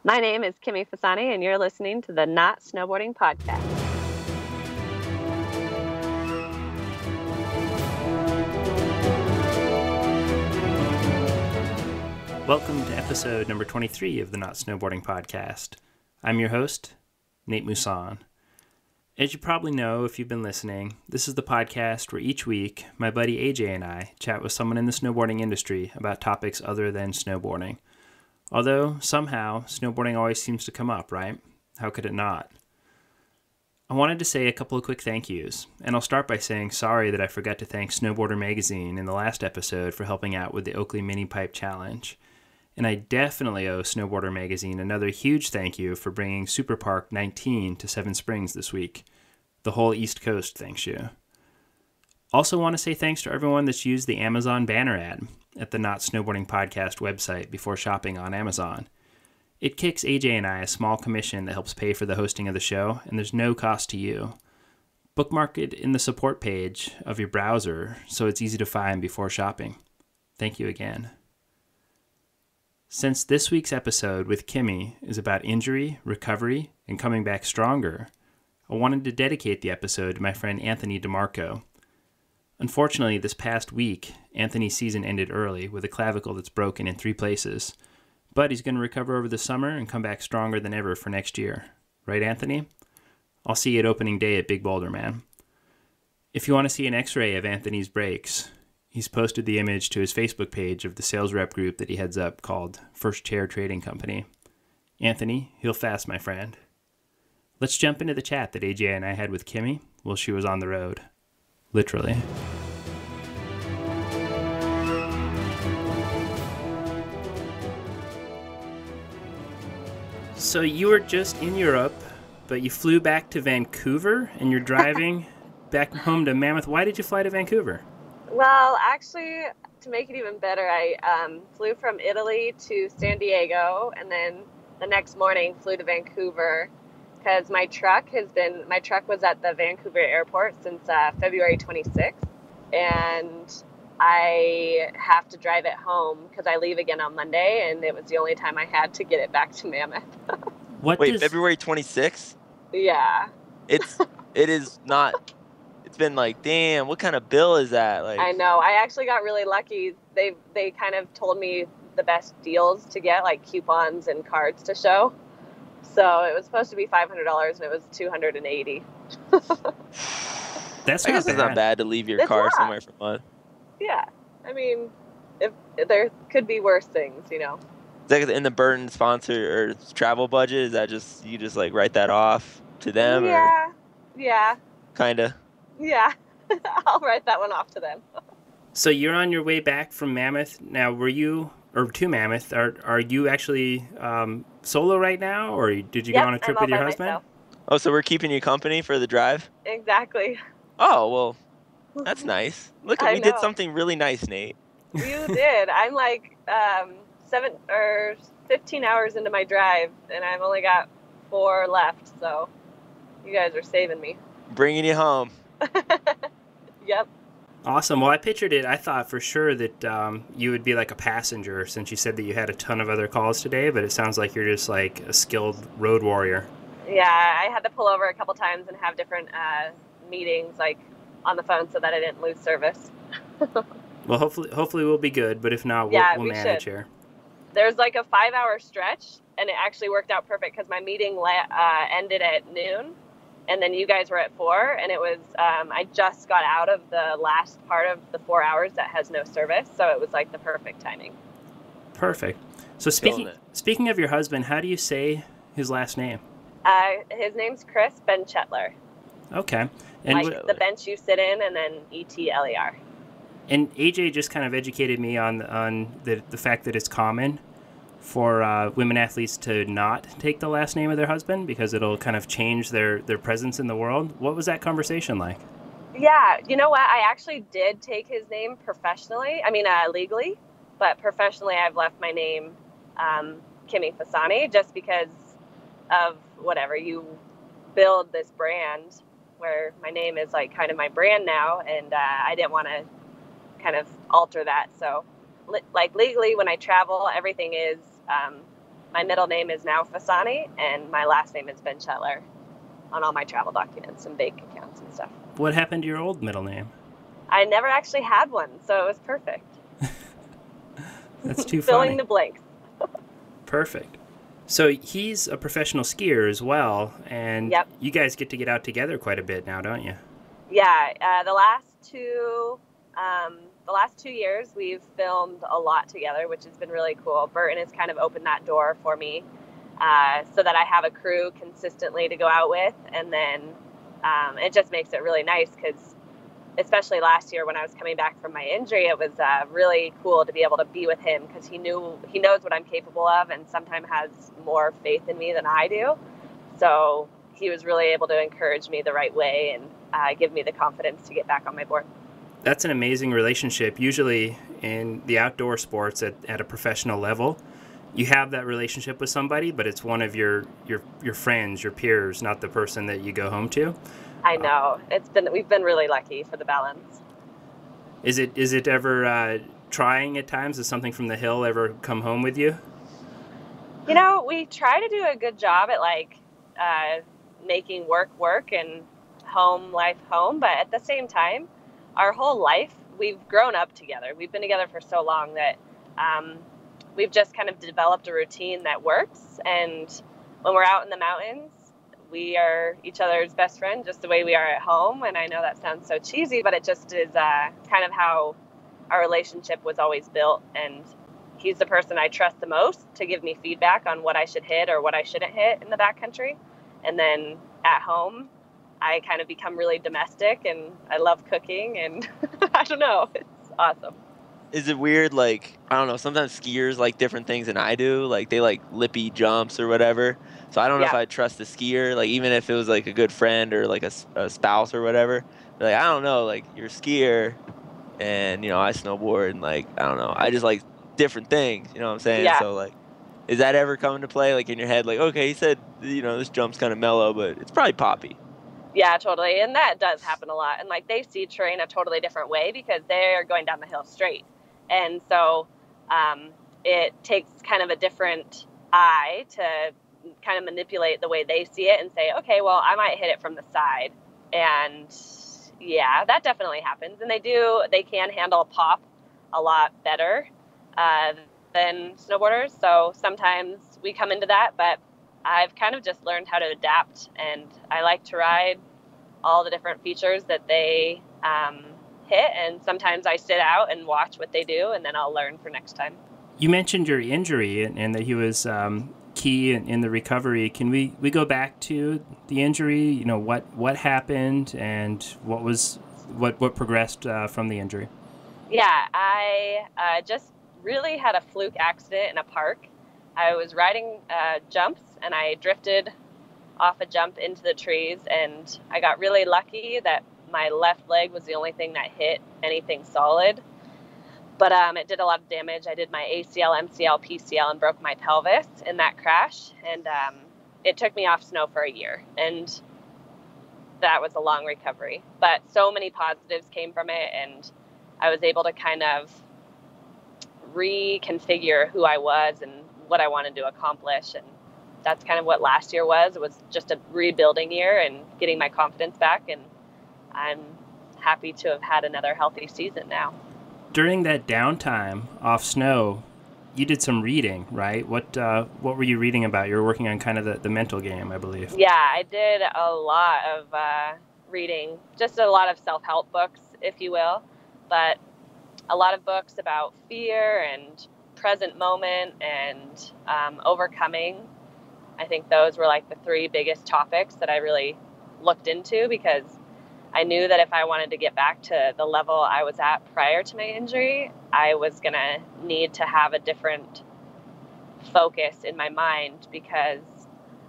My name is Kimmy Fasani, and you're listening to the Not Snowboarding Podcast. Welcome to episode number 23 of the Not Snowboarding Podcast. I'm your host, Nate Mousson. As you probably know if you've been listening, this is the podcast where each week my buddy AJ and I chat with someone in the snowboarding industry about topics other than snowboarding. Although, somehow, snowboarding always seems to come up, right? How could it not? I wanted to say a couple of quick thank yous, and I'll start by saying sorry that I forgot to thank Snowboarder Magazine in the last episode for helping out with the Oakley Mini Pipe Challenge. And I definitely owe Snowboarder Magazine another huge thank you for bringing Super Park 19 to Seven Springs this week. The whole East Coast thanks you. Also want to say thanks to everyone that's used the Amazon banner ad at the Not Snowboarding Podcast website before shopping on Amazon. It kicks AJ and I a small commission that helps pay for the hosting of the show, and there's no cost to you. Bookmark it in the support page of your browser so it's easy to find before shopping. Thank you again. Since this week's episode with Kimmy is about injury, recovery, and coming back stronger, I wanted to dedicate the episode to my friend Anthony DeMarco. Unfortunately, this past week, Anthony's season ended early with a clavicle that's broken in 3 places. But he's going to recover over the summer and come back stronger than ever for next year. Right, Anthony? I'll see you at opening day at Big Boulder, man. If you want to see an x-ray of Anthony's breaks, he's posted the image to his Facebook page of the sales rep group that he heads up called First Chair Trading Company. Anthony, heal fast, my friend. Let's jump into the chat that AJ and I had with Kimmy while she was on the road. Literally. So you were just in Europe, but you flew back to Vancouver and you're driving back home to Mammoth. Why did you fly to Vancouver? Well, actually, to make it even better, I flew from Italy to San Diego, and then the next morning flew to Vancouver because my truck was at the Vancouver airport since February 26th, and I have to drive it home because I leave again on Monday, and it was the only time I had to get it back to Mammoth. February 26th? Yeah. It is not. It's been like, damn, what kind of bill is that? Like, I know. I actually got really lucky. They kind of told me the best deals to get, like coupons and cards to show. So it was supposed to be $500, and it was $280. That's I guess it's not bad to leave your car somewhere for a month. Yeah. I mean, if there could be worse things, you know. Is that in the Burton sponsor or travel budget? Is that just, you just like write that off to them? Yeah. Or Yeah. Kinda. Yeah. I'll write that one off to them. So you're on your way back from Mammoth. Now, to Mammoth, are you actually solo right now, or did you go on a trip with your husband? Myself. Oh, so we're keeping you company for the drive? Exactly. Oh, well, that's nice. Look, we did something really nice, Nate. You did. I'm like 7 or 15 hours into my drive, and I've only got 4 left, so you guys are saving me. Bringing you home. Yep. Awesome. Well, I pictured it. I thought for sure that you would be like a passenger, since you said that you had a ton of other calls today, but it sounds like you're just like a skilled road warrior. Yeah, I had to pull over a couple times and have different meetings like on the phone so that I didn't lose service. Well, hopefully we'll be good, but if not, we'll manage here. There's like a 5-hour stretch, and it actually worked out perfect because my meeting ended at noon, and then you guys were at 4, and it was I just got out of the last part of the 4 hours that has no service, so it was like the perfect timing. Perfect. So speaking of your husband, how do you say his last name? His name's Chris Bencheteler. Okay. And like the bench you sit in, and then Etler. And AJ just kind of educated me on the fact that it's common for women athletes to not take the last name of their husband because it'll kind of change their presence in the world. What was that conversation like? Yeah, you know what? I actually did take his name professionally. I mean, legally, but professionally, I've left my name Kimmy Fasani just because of whatever. You build this brand where my name is like kind of my brand now, and I didn't want to kind of alter that. So like legally, when I travel, everything is my middle name is now Fasani, and my last name is Bencheter on all my travel documents and bank accounts and stuff. What happened to your old middle name? I never actually had one, so it was perfect. That's too funny. Filling the blanks. Perfect. So he's a professional skier as well, and Yep. you guys get to get out together quite a bit now, don't you? Yeah, the last 2 years we've filmed a lot together, which has been really cool. Burton has kind of opened that door for me, so that I have a crew consistently to go out with, and then it just makes it really nice because, especially last year when I was coming back from my injury, it was really cool to be able to be with him because he knows what I'm capable of and sometimes has more faith in me than I do. So he was really able to encourage me the right way and give me the confidence to get back on my board. That's an amazing relationship. Usually in the outdoor sports at a professional level, you have that relationship with somebody, but it's one of your friends, your peers, not the person that you go home to. I know. We've been really lucky for the balance. Is it ever trying at times? Does something from the hill ever come home with you? You know, we try to do a good job at making work and home life home, but at the same time, our whole life we've grown up together. We've been together for so long that we've just kind of developed a routine that works. And when we're out in the mountains, we are each other's best friend, just the way we are at home. And I know that sounds so cheesy, but it just is kind of how our relationship was always built. And he's the person I trust the most to give me feedback on what I should hit or what I shouldn't hit in the backcountry. And then at home, I kind of become really domestic, and I love cooking, and I don't know, it's awesome. Is it weird, like, I don't know, sometimes skiers like different things than I do, like they like lippy jumps or whatever, so I don't know if I trust the skier, like even if it was like a good friend or like a spouse or whatever, like I don't know, like you're a skier and, you know, I snowboard and like, I don't know, I just like different things, you know what I'm saying? Yeah. So like, is that ever come into play, like in your head, like, okay, he said, you know, this jump's kind of mellow, but it's probably poppy. Yeah, totally. And that does happen a lot. And like they see terrain a totally different way because they're going down the hill straight. And so it takes kind of a different eye to kind of manipulate the way they see it and say, okay, well, I might hit it from the side. And yeah, that definitely happens. And they can handle a pop a lot better than snowboarders. So sometimes we come into that, but I've kind of just learned how to adapt, and I like to ride all the different features that they hit, and sometimes I sit out and watch what they do, and then I'll learn for next time. You mentioned your injury and that he was key in the recovery. Can we go back to the injury? You know, what happened and what progressed from the injury? Yeah, I just really had a fluke accident in a park. I was riding jumps, and I drifted off a jump into the trees, and I got really lucky that my left leg was the only thing that hit anything solid. But it did a lot of damage. I did my ACL, MCL, PCL, and broke my pelvis in that crash, and it took me off snow for a year, and that was a long recovery. But so many positives came from it, and I was able to kind of reconfigure who I was and what I wanted to accomplish, and that's kind of what last year was. It was just a rebuilding year and getting my confidence back, and I'm happy to have had another healthy season now. During that downtime off snow, you did some reading, right? What were you reading about? You were working on kind of the mental game, I believe. Yeah, I did a lot of reading, just a lot of self-help books, if you will, but a lot of books about fear and present moment and overcoming. I think those were like the three biggest topics that I really looked into, because I knew that if I wanted to get back to the level I was at prior to my injury, I was going to need to have a different focus in my mind, because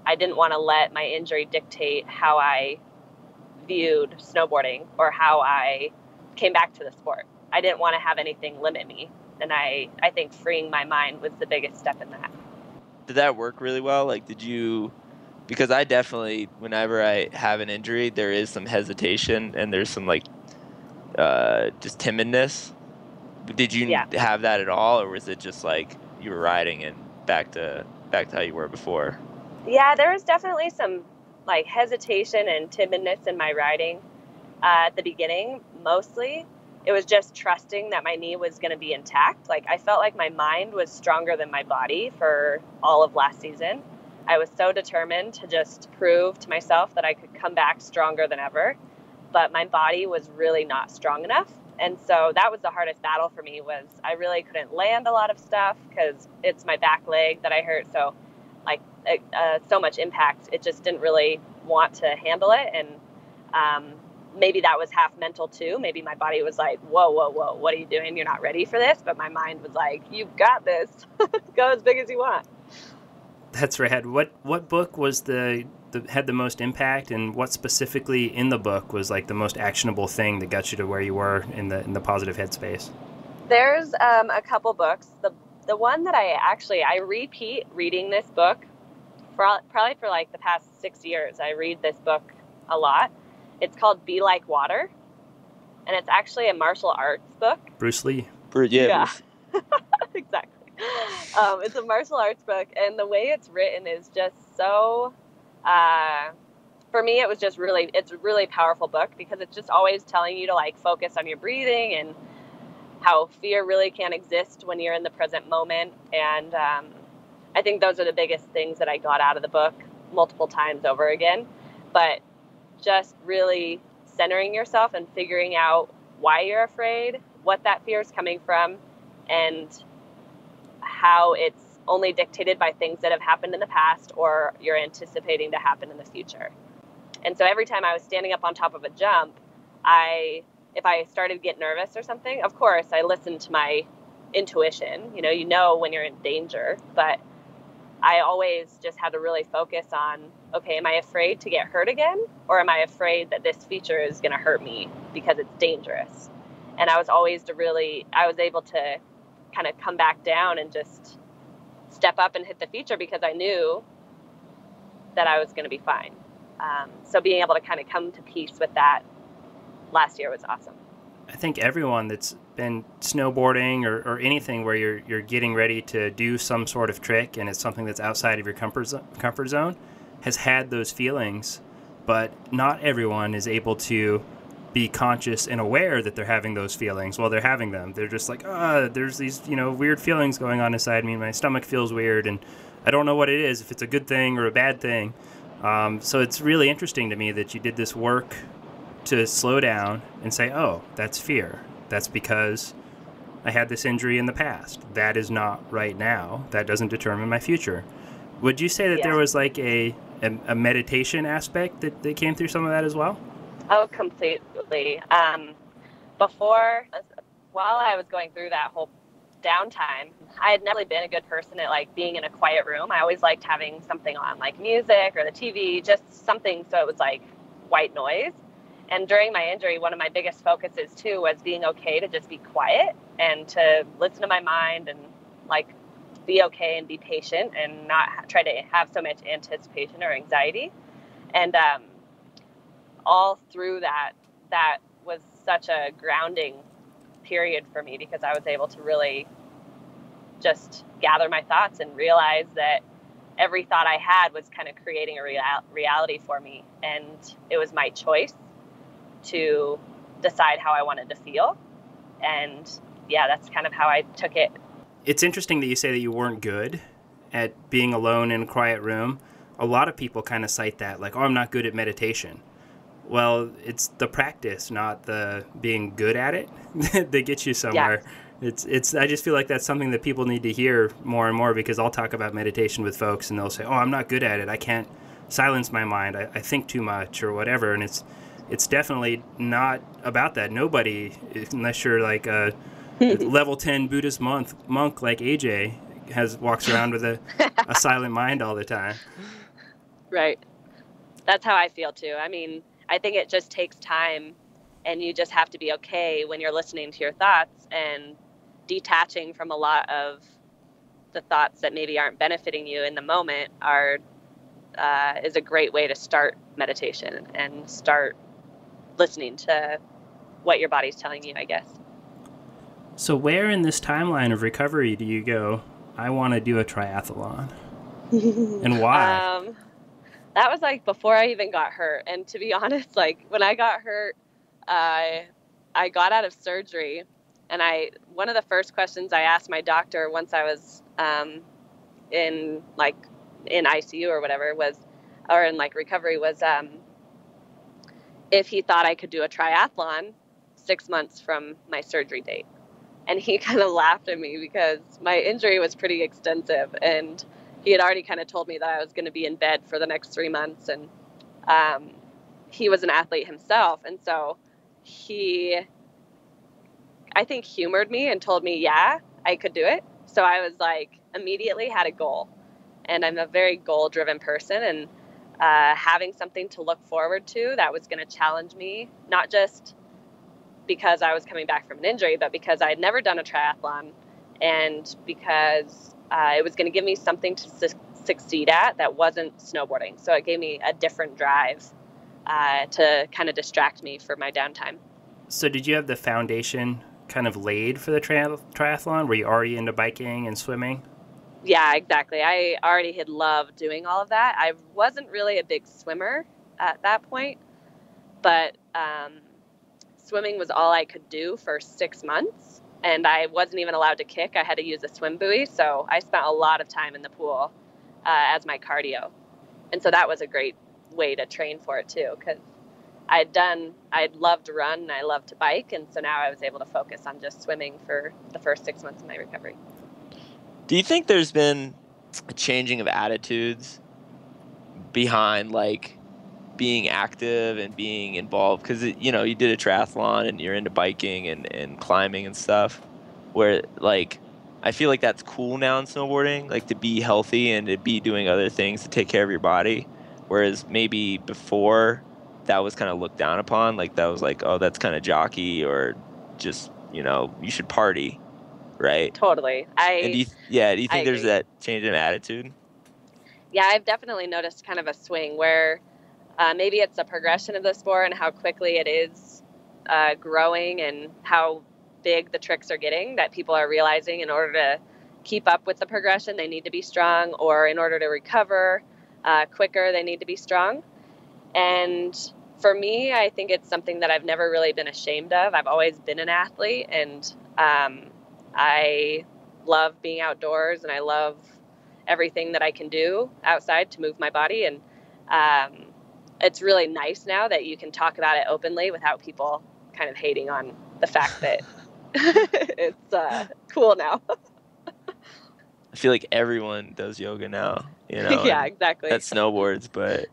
I didn't want to let my injury dictate how I viewed snowboarding or how I came back to the sport. I didn't want to have anything limit me. And I think freeing my mind was the biggest step in that. Did that work really well? Like, because I definitely, whenever I have an injury, there is some hesitation and there's some like, just timidness. Did you have that at all? Or was it just like you were riding and back to back to how you were before? Yeah, there was definitely some like hesitation and timidness in my riding at the beginning. Mostly it was just trusting that my knee was going to be intact. Like I felt like my mind was stronger than my body for all of last season. I was so determined to just prove to myself that I could come back stronger than ever, but my body was really not strong enough. And so that was the hardest battle for me. Was I really couldn't land a lot of stuff because it's my back leg that I hurt. So like so much impact, it just didn't really want to handle it. And maybe that was half mental too. Maybe my body was like, whoa, what are you doing? You're not ready for this. But my mind was like, you've got this. Go as big as you want. That's rad. What book was had the most impact, and what specifically in the book was like the most actionable thing that got you to where you were in the positive headspace? There's a couple books. The one that I repeat reading this book probably for like the past 6 years. I read this book a lot. It's called Be Like Water, and it's actually a martial arts book. Bruce Lee. Yeah. Exactly. It's a martial arts book, and the way it's written is just so, for me, it's a really powerful book because it's just always telling you to like focus on your breathing and how fear really can't exist when you're in the present moment. And I think those are the biggest things that I got out of the book multiple times over again. But just really centering yourself and figuring out why you're afraid, what that fear is coming from, and how it's only dictated by things that have happened in the past or you're anticipating to happen in the future. And so every time I was standing up on top of a jump, if I started to get nervous or something, of course, I listened to my intuition. You know when you're in danger, but I always just had to really focus on, okay, am I afraid to get hurt again? Or am I afraid that this feature is going to hurt me because it's dangerous? And I was able to kind of come back down and just step up and hit the feature because I knew that I was going to be fine. So being able to kind of come to peace with that last year was awesome. I think everyone that's been snowboarding or anything where you're getting ready to do some sort of trick and it's something that's outside of your comfort zone has had those feelings, but not everyone is able to be conscious and aware that they're having those feelings while they're having them. They're just like, there's these, weird feelings going on inside me. My stomach feels weird and I don't know what it is, if it's a good thing or a bad thing. So it's really interesting to me that you did this work to slow down and say, oh, that's fear. That's because I had this injury in the past. That is not right now. That doesn't determine my future. Would you say that there was like a meditation aspect that came through some of that as well? Oh, completely. While I was going through that whole downtime, I had never been a good person at like being in a quiet room. I always liked having something on, like music or the TV, just something so it was like white noise. And during my injury, one of my biggest focuses too was being okay to just be quiet and to listen to my mind and like be okay and be patient and not try to have so much anticipation or anxiety. And all through that was such a grounding period for me because I was able to really just gather my thoughts and realize that every thought I had was kind of creating a reality for me. And it was my choice to decide how I wanted to feel. And yeah, that's kind of how I took it. It's interesting that you say that you weren't good at being alone in a quiet room. A lot of people kind of cite that, like, oh, I'm not good at meditation. Well, it's the practice, not the being good at it, that gets you somewhere. Yes. I just feel like that's something that people need to hear more and more, because I'll talk about meditation with folks and they'll say, oh, I'm not good at it. I can't silence my mind. I think too much or whatever. And it's definitely not about that. Nobody, unless you're like a level 10 Buddhist monk like AJ, walks around with a silent mind all the time. Right. That's how I feel too. I mean, I think it just takes time, and you just have to be okay when you're listening to your thoughts and detaching from a lot of the thoughts that maybe aren't benefiting you in the moment is a great way to start meditation and start listening to what your body's telling you, I guess. So where in this timeline of recovery do you go, I want to do a triathlon? And why? That was like before I even got hurt. And to be honest, like when I got hurt, I got out of surgery, and one of the first questions I asked my doctor once I was in ICU or whatever or in like recovery was if he thought I could do a triathlon 6 months from my surgery date. And he kind of laughed at me because my injury was pretty extensive, and he had already kind of told me that I was going to be in bed for the next 3 months. And he was an athlete himself. And so he, I think, humored me and told me, yeah, I could do it. So I was like, immediately had a goal. And I'm a very goal-driven person. And having something to look forward to that was going to challenge me, not just because I was coming back from an injury, but because I had never done a triathlon, and because it was going to give me something to succeed at that wasn't snowboarding. So it gave me a different drive to kind of distract me for my downtime. So did you have the foundation kind of laid for the triathlon? Were you already into biking and swimming? Yeah, exactly. I already had loved doing all of that. I wasn't really a big swimmer at that point, but swimming was all I could do for 6 months, and I wasn't even allowed to kick. I had to use a swim buoy, so I spent a lot of time in the pool as my cardio. And so that was a great way to train for it too, because I'd loved to run and I loved to bike, and so now I was able to focus on just swimming for the first 6 months of my recovery. Do you think there's been a changing of attitudes behind like being active and being involved? Because you did a triathlon and you're into biking and climbing and stuff, where like I feel like that's cool now in snowboarding, like to be healthy and to be doing other things to take care of your body, whereas maybe before that was kind of looked down upon, like that was like, oh, that's kind of jockey, or just you should party, right? Totally. Do you think there's that change in attitude? Yeah, I've definitely noticed kind of a swing where maybe it's a progression of the sport and how quickly it is growing and how big the tricks are getting, that people are realizing in order to keep up with the progression, they need to be strong, or in order to recover quicker, they need to be strong. And for me, I think it's something that I've never really been ashamed of. I've always been an athlete, and I love being outdoors, and I love everything that I can do outside to move my body. And it's really nice now that you can talk about it openly without people kind of hating on the fact that it's cool now. I feel like everyone does yoga now, Yeah, exactly. That snowboards, but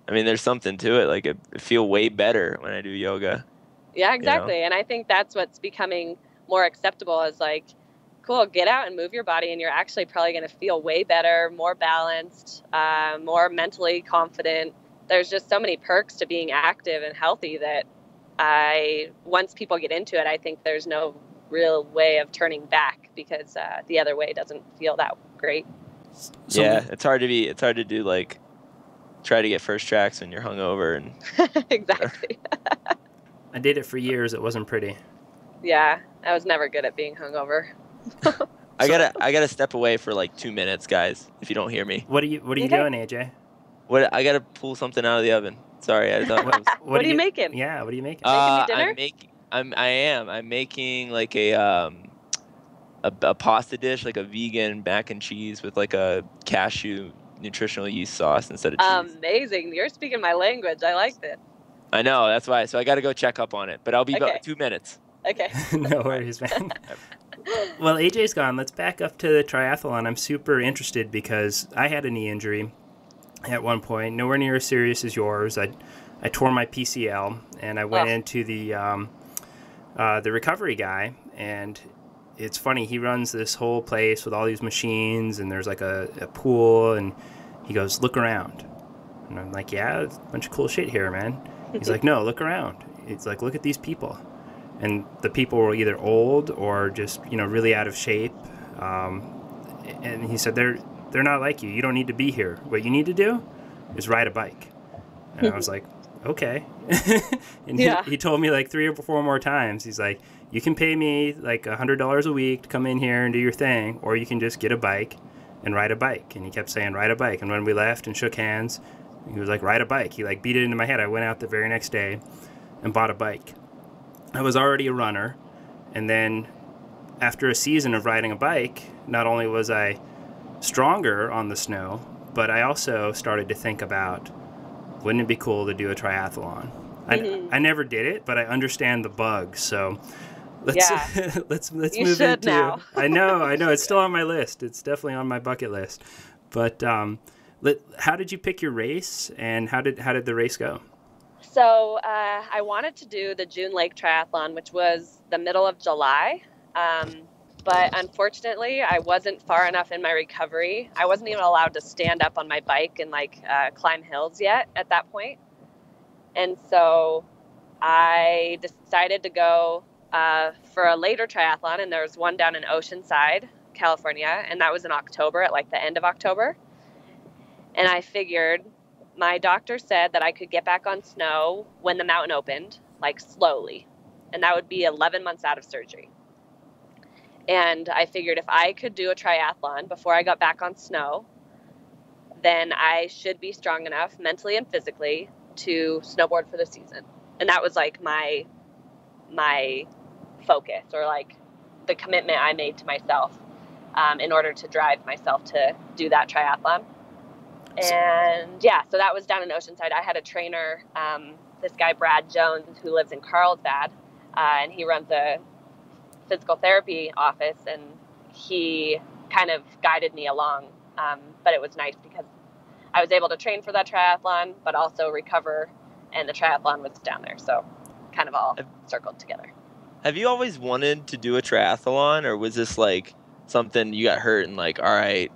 I mean, there's something to it. Like, I feel way better when I do yoga. Yeah, exactly. And I think that's what's becoming more acceptable, is like, cool, get out and move your body, and you're actually probably going to feel way better, more balanced, more mentally confident. There's just so many perks to being active and healthy that once people get into it, I think there's no real way of turning back, because the other way doesn't feel that great. Yeah, it's hard to do like try to get first tracks when you're hungover and exactly. I did it for years. It wasn't pretty. Yeah, I was never good at being hungover. I gotta step away for like 2 minutes, guys. If you don't hear me. What are you doing, AJ? I gotta pull something out of the oven. Sorry, I thought. What are you making? Yeah, what are you making? Making me dinner? I'm making like a pasta dish, like a vegan mac and cheese with like a cashew nutritional yeast sauce instead of cheese. Amazing. You're speaking my language. I like this. I know, that's why. So I got to go check up on it, but I'll be about 2 minutes. Okay. No worries, man. Well, AJ's gone. Let's back up to the triathlon. I'm super interested because I had a knee injury at one point, nowhere near as serious as yours. I tore my PCL, and I went into the recovery guy, and it's funny, he runs this whole place with all these machines, and there's like a pool, and he goes, look around. And I'm like, yeah, there's a bunch of cool shit here, man. He's like, no, look around. It's like, look at these people. And the people were either old or just, really out of shape. And he said, they're not like you. You don't need to be here. What you need to do is ride a bike. And I was like, okay. And he told me like 3 or 4 more times. He's like, you can pay me like $100 a week to come in here and do your thing, or you can just get a bike and ride a bike. And he kept saying, ride a bike. And when we left and shook hands, he was like, ride a bike. He like beat it into my head. I went out the very next day and bought a bike. I was already a runner. And then after a season of riding a bike, not only was I stronger on the snow, but I also started to think about, wouldn't it be cool to do a triathlon? I never did it, but I understand the bugs. So let's let's you move should into. Now. I know. It's still on my list. It's definitely on my bucket list. But how did you pick your race, and how did the race go? So I wanted to do the June Lake Triathlon, which was the middle of July. But unfortunately, I wasn't far enough in my recovery. I wasn't even allowed to stand up on my bike and climb hills yet at that point. And so I decided to go for a later triathlon, and there was one down in Oceanside, California, and that was in October, at the end of October. And I figured, my doctor said that I could get back on snow when the mountain opened, slowly, and that would be 11 months out of surgery. And I figured if I could do a triathlon before I got back on snow, then I should be strong enough mentally and physically to snowboard for the season. And that was my focus, or the commitment I made to myself in order to drive myself to do that triathlon. And so that was down in Oceanside. I had a trainer, this guy Brad Jones, who lives in Carlsbad, and he runs a physical therapy office, and he kind of guided me along. But it was nice because I was able to train for that triathlon, but also recover, and the triathlon was down there. So kind of all circled together. Have you always wanted to do a triathlon, or was this something you got hurt and all right,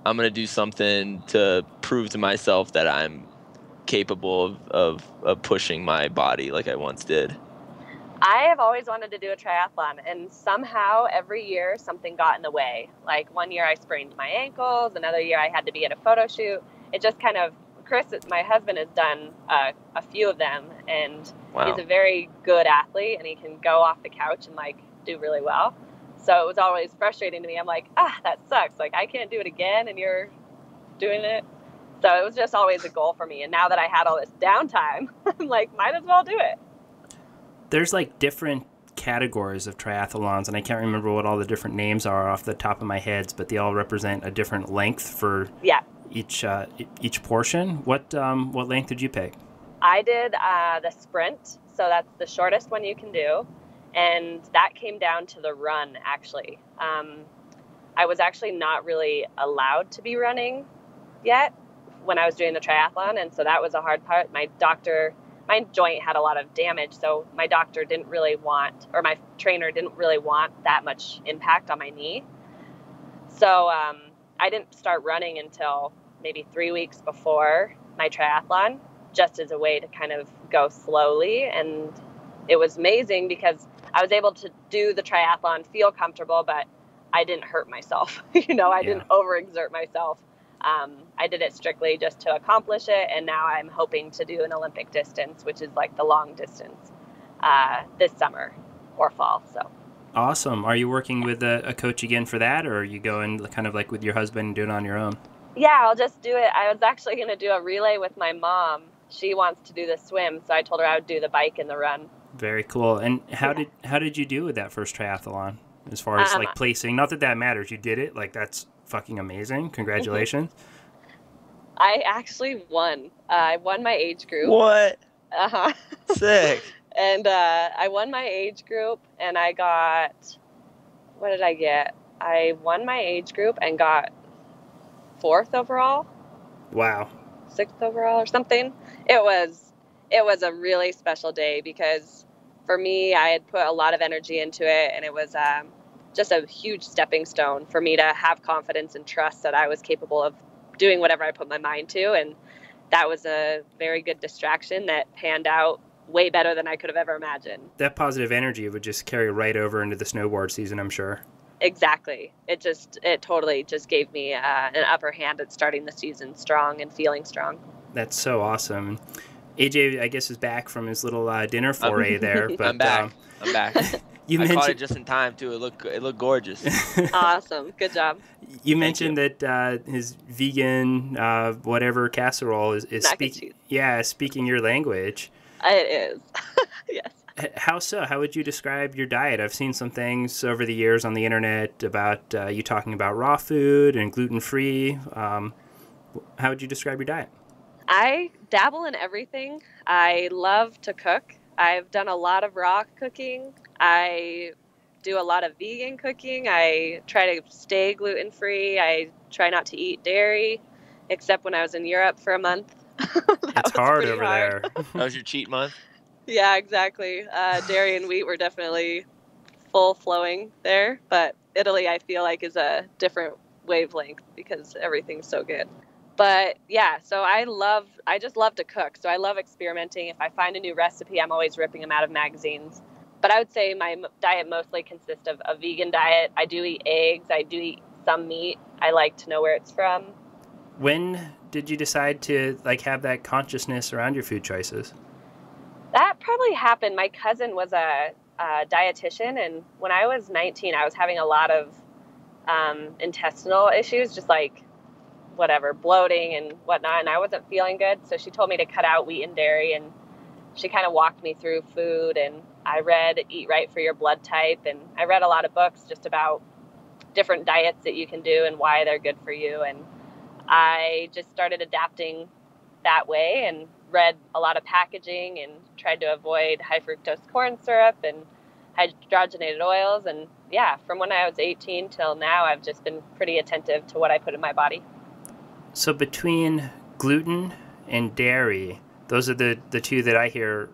I'm going to do something to prove to myself that I'm capable of pushing my body like I once did? I have always wanted to do a triathlon, and somehow every year something got in the way. One year I sprained my ankles, another year I had to be at a photo shoot. It just kind of, Chris, my husband, has done a few of them, and wow. He's a very good athlete, and he can go off the couch and do really well. So it was always frustrating to me. I'm that sucks. I can't do it again, and you're doing it. So it was just always a goal for me. And now that I had all this downtime, I'm might as well do it. There's different categories of triathlons, and I can't remember what all the different names are off the top of my head, but they all represent a different length for each portion. What length did you pick? I did the sprint, so that's the shortest one you can do. And that came down to the run, actually. I was actually not really allowed to be running yet when I was doing the triathlon, and so that was a hard part. My joint had a lot of damage, so my doctor didn't really want, or my trainer didn't really want that much impact on my knee. So I didn't start running until maybe 3 weeks before my triathlon, just as a way to kind of go slowly. And it was amazing because I was able to do the triathlon, feel comfortable, but I didn't hurt myself. I didn't overexert myself. I did it strictly just to accomplish it, and now I'm hoping to do an Olympic distance, which is the long distance, this summer or fall. So awesome. Are you working with a coach again for that, or are you going kind of with your husband and doing it on your own? Yeah, I'll just do it. I was actually going to do a relay with my mom. She wants to do the swim, so I told her I would do the bike and the run. Very cool. And how did you do with that first triathlon? As far as placing, not that matters. You did it. That's fucking amazing. Congratulations. I actually won. I won my age group. What? Uh-huh. Sick. And I won my age group, and I got, what did I get? I won my age group and got 4th overall. Wow. 6th overall or something. It was a really special day because for me, I had put a lot of energy into it, and it was just a huge stepping stone for me to have confidence and trust that I was capable of doing whatever I put my mind to. And that was a very good distraction that panned out way better than I could have ever imagined. That positive energy would just carry right over into the snowboard season, I'm sure. Exactly. It totally just gave me an upper hand at starting the season strong and feeling strong. That's so awesome. AJ, I guess, is back from his little dinner foray there. But, I'm back. I caught it just in time too. It looked gorgeous. Awesome. Good job. You mentioned that his vegan whatever casserole is speaking your language. It is. Yes. How so? How would you describe your diet? I've seen some things over the years on the internet about you talking about raw food and gluten-free. How would you describe your diet? I dabble in everything. I love to cook. I've done a lot of raw cooking. I do a lot of vegan cooking. I try to stay gluten-free. I try not to eat dairy, except when I was in Europe for a month. It's hard over there. That was your cheat month? Yeah, exactly. Dairy and wheat were definitely full-flowing there, but Italy, I feel like, is a different wavelength because everything's so good. But yeah, so I just love to cook. So I love experimenting. If I find a new recipe, I'm always ripping them out of magazines. But I would say my diet mostly consists of a vegan diet. I do eat eggs. I do eat some meat. I like to know where it's from. When did you decide to have that consciousness around your food choices? That probably happened. My cousin was a dietitian, and when I was 19, I was having a lot of intestinal issues, just bloating and whatnot, and I wasn't feeling good. So she told me to cut out wheat and dairy, and she kind of walked me through food, and I read Eat Right for Your Blood Type, and I read a lot of books just about different diets that you can do and why they're good for you. And I just started adapting that way and read a lot of packaging and tried to avoid high fructose corn syrup and hydrogenated oils. And yeah, from when I was 18 till now, I've just been pretty attentive to what I put in my body. So between gluten and dairy, those are the two that I hear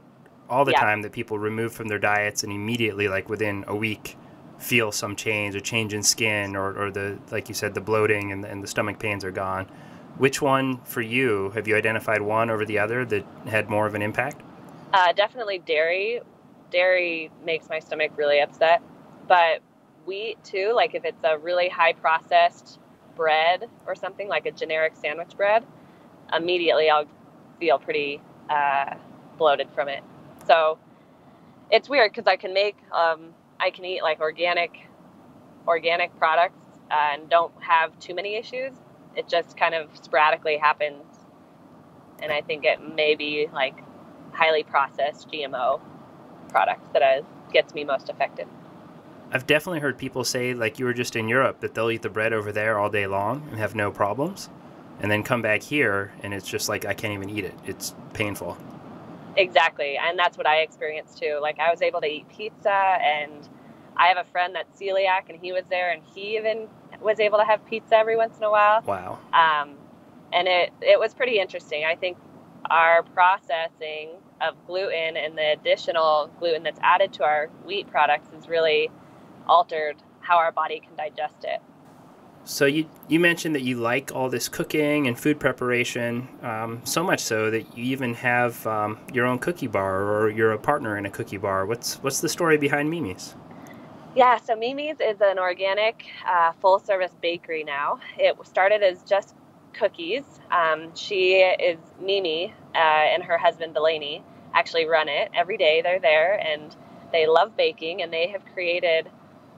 all the time that people remove from their diets and immediately, within a week, feel some change, a change in skin, or the, like you said, the bloating and the stomach pains are gone. Which one for you, have you identified one over the other that had more of an impact? Definitely dairy. Dairy makes my stomach really upset. But wheat too, if it's a really high processed bread or something like a generic sandwich bread, immediately I'll feel pretty bloated from it. So it's weird because I can eat organic products and don't have too many issues. It just kind of sporadically happens, and I think it may be highly processed GMO products that gets me most affected. I've definitely heard people say, you were just in Europe, that they'll eat the bread over there all day long and have no problems, and then come back here and it's just I can't even eat it. It's painful. Exactly, and that's what I experienced too. I was able to eat pizza, and I have a friend that's celiac, and he was there, and he even was able to have pizza every once in a while. Wow. And it was pretty interesting. I think our processing of gluten and the additional gluten that's added to our wheat products has really altered how our body can digest it. So you mentioned that you like all this cooking and food preparation, so much so that you even have your own cookie bar, or you're a partner in a cookie bar. What's the story behind Mimi's? Yeah, so Mimi's is an organic, full-service bakery now. It started as just cookies. Mimi and her husband Delaney actually run it every day. They're there, and they love baking, and they have created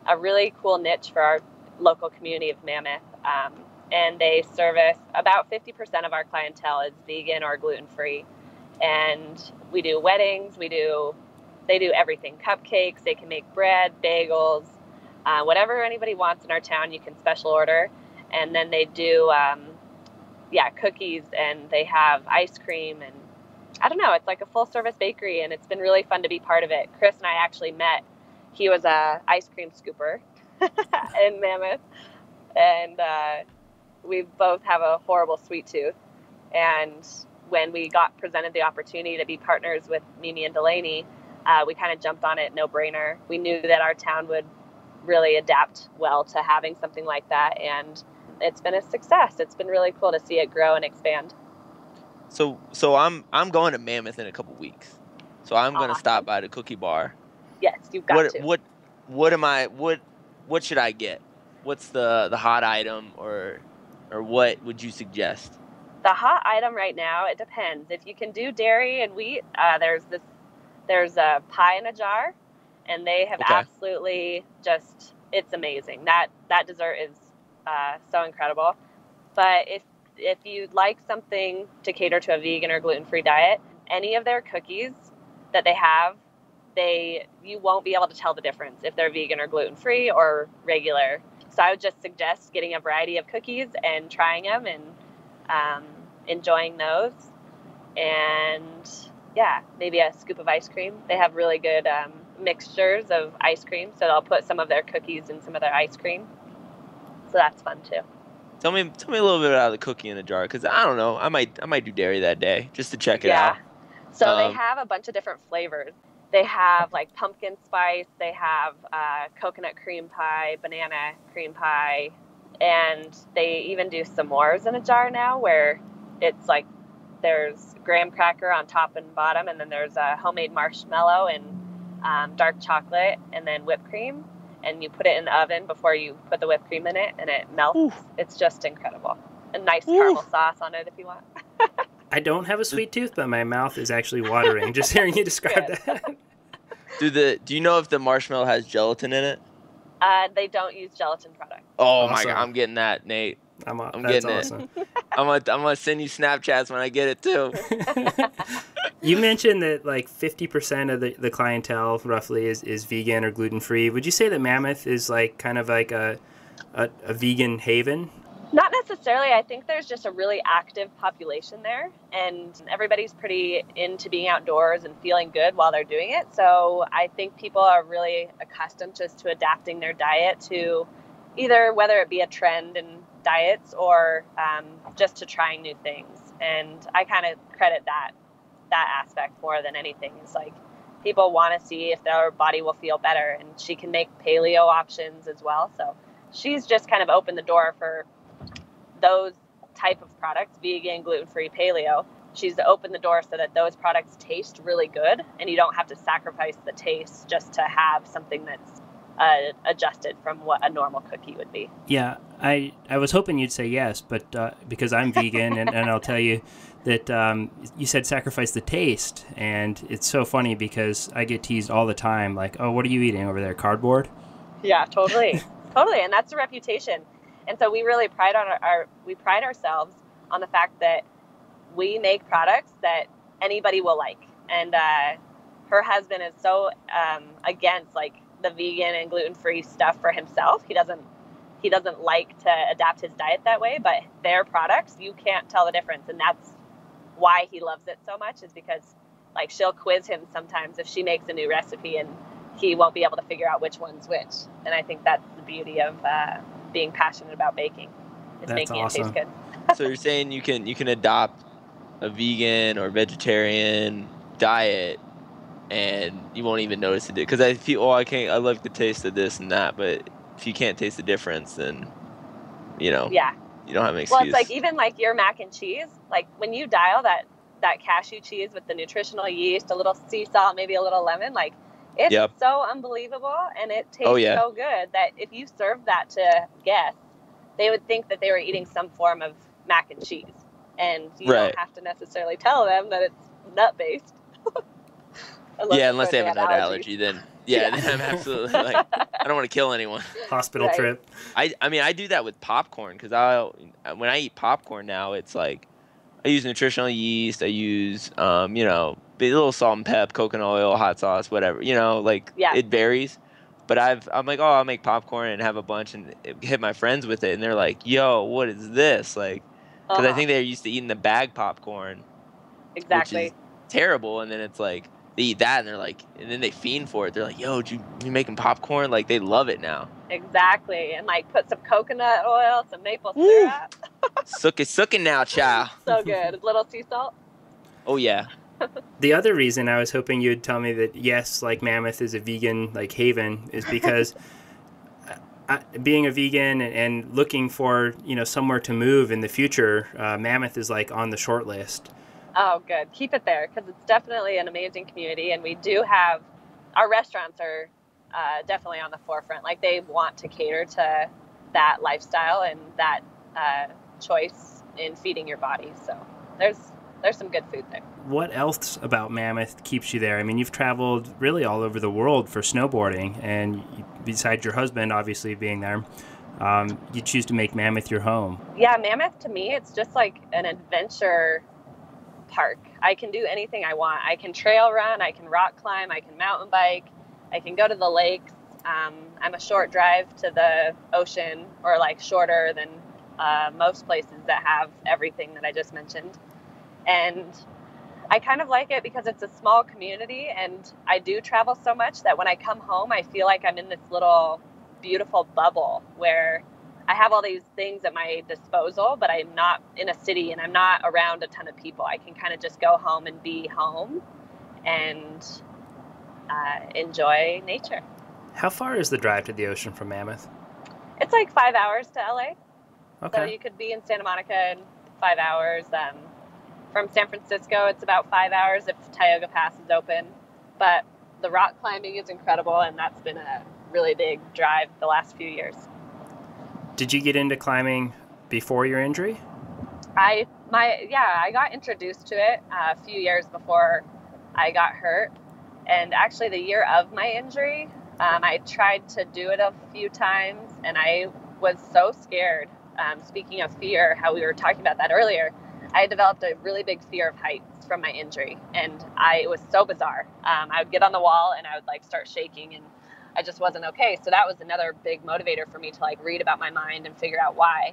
a really cool niche for our local community of Mammoth. And they service about 50% of our clientele is vegan or gluten-free. And we do weddings, they do everything. Cupcakes, they can make bread, bagels, whatever anybody wants in our town, you can special order. And then they do, cookies, and they have ice cream, and I don't know, it's like a full service bakery, and it's been really fun to be part of it. Chris and I actually met. He was a ice cream scooper in Mammoth, and we both have a horrible sweet tooth. And when we got presented the opportunity to be partners with Mimi and Delaney, we kind of jumped on it, no brainer. We knew that our town would really adapt well to having something like that, and it's been a success. It's been really cool to see it grow and expand. So I'm going to Mammoth in a couple weeks. So I'm going to stop by the cookie bar. Yes, you've got to. What should I get? What's the hot item, or what would you suggest? The hot item right now, it depends. If you can do dairy and wheat, there's a pie in a jar, and they have Okay. absolutely just, it's amazing. That dessert is so incredible. But if you'd like something to cater to a vegan or gluten-free diet, any of their cookies that they have, you won't be able to tell the difference if they're vegan or gluten-free or regular. So I would just suggest getting a variety of cookies and trying them and enjoying those. And yeah, maybe a scoop of ice cream. They have really good mixtures of ice cream, so they'll put some of their cookies in some of their ice cream. So that's fun too. Tell me a little bit about the cookie in a jar, because I don't know, I might do dairy that day just to check it out. So they have a bunch of different flavors. They have like pumpkin spice, they have coconut cream pie, banana cream pie, and they even do s'mores in a jar now, where it's like there's graham cracker on top and bottom, and then there's a homemade marshmallow and dark chocolate, and then whipped cream, and you put it in the oven before you put the whipped cream in it, and it melts. Ooh. It's just incredible. A nice caramel sauce on it if you want. I don't have a sweet tooth, but my mouth is actually watering just hearing you describe that. Do you know if the marshmallow has gelatin in it? They don't use gelatin products. Oh my God, I'm getting that, Nate. I'm getting awesome. it. I'm gonna send you Snapchats when I get it too. You mentioned that like 50% of the clientele roughly is vegan or gluten free. Would you say that Mammoth is like kind of like a vegan haven? Not necessarily. I think there's just a really active population there, and everybody's pretty into being outdoors and feeling good while they're doing it. So I think people are really accustomed just to adapting their diet to either whether it be a trend in diets or just to trying new things. And I kind of credit that aspect more than anything. It's like people want to see if their body will feel better, and she can make paleo options as well. So she's just kind of opened the door for those type of products, vegan, gluten-free, paleo. She's opened the door so that those products taste really good, and you don't have to sacrifice the taste just to have something that's adjusted from what a normal cookie would be. Yeah, I was hoping you'd say yes, but because I'm vegan, and I'll tell you that you said sacrifice the taste, and it's so funny because I get teased all the time, like, oh, what are you eating over there, cardboard? Yeah, totally. Totally, and that's a reputation. And so we really pride ourselves on the fact that we make products that anybody will like. And her husband is so against like the vegan and gluten-free stuff for himself. He doesn't like to adapt his diet that way, but their products, you can't tell the difference. And that's why he loves it so much, is because like she'll quiz him sometimes if she makes a new recipe and he won't be able to figure out which one's which. And I think that's the beauty of being passionate about baking. It's making awesome. It taste good. So you're saying you can adopt a vegan or vegetarian diet and you won't even notice it, because I feel, I like the taste of this and that, but if you can't taste the difference, then you don't have an excuse. Well, it's like even like your mac and cheese, like when you dial that cashew cheese with the nutritional yeast, a little sea salt, maybe a little lemon, like it's so unbelievable, and it tastes so good that if you serve that to guests, they would think that they were eating some form of mac and cheese, and you don't have to necessarily tell them that it's nut based. Unless they have a nut allergy, then then I'm absolutely like, I don't want to kill anyone. Hospital trip. I mean, I do that with popcorn, because when I eat popcorn now, it's like I use nutritional yeast, I use a little salt and pep, coconut oil, hot sauce, whatever, it varies. But I'm like, I'll make popcorn and have a bunch and hit my friends with it, and they're like, yo, what is this? Like, because I think they're used to eating the bag popcorn. Exactly. Which is terrible. And then it's like they eat that and they're like, and then they fiend for it. They're like, yo, you making popcorn? Like, they love it now. Exactly. And like put some coconut oil, some maple syrup. Sucking now, child. So good. A little sea salt. Oh yeah. The other reason I was hoping you'd tell me that yes, like Mammoth is a vegan like haven, is because being a vegan and looking for somewhere to move in the future, Mammoth is like on the short list. Oh, good. Keep it there, because it's definitely an amazing community, and we do have our restaurants are definitely on the forefront. Like, they want to cater to that lifestyle and that choice in feeding your body. So there's there's some good food there. What else about Mammoth keeps you there? I mean, you've traveled really all over the world for snowboarding, and besides your husband obviously being there, you choose to make Mammoth your home. Yeah, Mammoth to me, it's just like an adventure park. I can do anything I want. I can trail run, I can rock climb, I can mountain bike, I can go to the lakes. I'm a short drive to the ocean, or like shorter than most places that have everything that I just mentioned. And I kind of like it because it's a small community, and I do travel so much that when I come home, I feel like I'm in this little beautiful bubble where I have all these things at my disposal, but I'm not in a city and I'm not around a ton of people. I can kind of just go home and be home and enjoy nature. How far is the drive to the ocean from Mammoth? It's like 5 hours to LA. Okay. So you could be in Santa Monica in 5 hours. From San Francisco, it's about 5 hours if Tioga Pass is open. But the rock climbing is incredible, and that's been a really big drive the last few years. Did you get into climbing before your injury? I got introduced to it a few years before I got hurt. And actually the year of my injury, I tried to do it a few times, and I was so scared. Speaking of fear, how we were talking about that earlier, I developed a really big fear of heights from my injury, and it was so bizarre. I would get on the wall and I would like start shaking, and I just wasn't okay. So that was another big motivator for me to like read about my mind and figure out why.